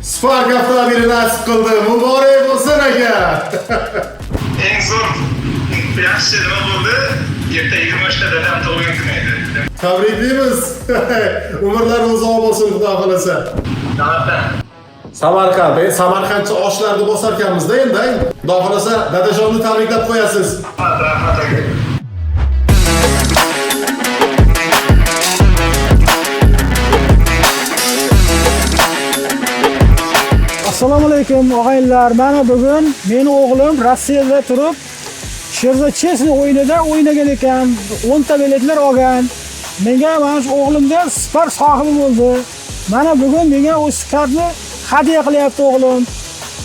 Spark avtomobili nasib qildi. Muborak bo'lsin aka. Eng zo'r yaxshi nima bo'ldi? Erta 23 dadam tug'ilgan kun edi. Tabriklaymiz. Umrlar uzoq bo'lsin, xudo xolasa. Samarqand, Samarqandcha oshlarni bosar ekanmiz-da endi. Xudo xolasa dadajonni tabriklab qo'yasiz. Rahmat aka. Assalomu alaykum og'aynilar. Mana bugun meni o'g'lim Rossiyada turib Sherzod Chesni o'yinida o'ynagan ekan, 10 ta biletlar olgan. Menga mana shu o'g'limga Spark sohibi bo'ldi. Mana bugun menga o Sparkni hadya qilyapti o'g'lim.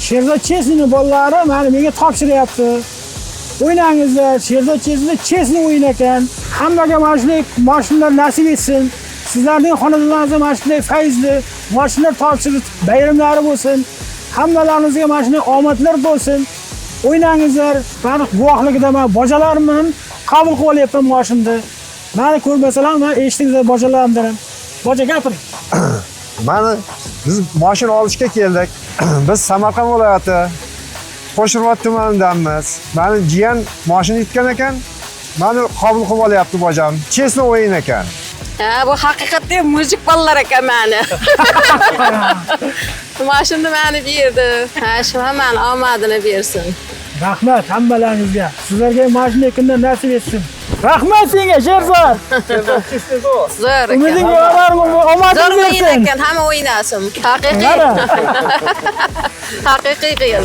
Sherzod Chesni bolalari mana menga topshiryapti. O'ynangizlar, Sherzod Chesni o'yin ekan. Hammaga mana shunday mashinalar nasib etsin. Sizlarning xonadonlaringizda mana shunday fayzli mashinalar topshirib bayramlari bo'lsin. Hammalaringizga mana shunday omadlar bo'lsin. O'ynangizlar. Meni guvohligida men bojalarimni qabul qilib olyapman mashinada. Meni ko'rmasalar, men eshitdingizlar bojalarimdan. Boja gapiring. Mana biz mashina olishga keldik. Biz Samarqand viloyati Qo'shirvot tumanidanmiz. Meni jiyan mashina yutgan ekan. Meni qabul qilib olyapti bojam. Chesni o'yin ekan. Ha, bu haqiqatda muzik bolalar ekan meni. Mashinani meni berdi. Ha, shu hammani omadini bersin. Rahmat hammalaringizga. Sizlarga mashina kundan nasib etsin. Rahmat senga Sherzod. Zo'r ekan. Umiding yorar, omading bersin. Zo'r ekan, hamma o'ynasin. Haqiqiy. Haqiqiy qiyin.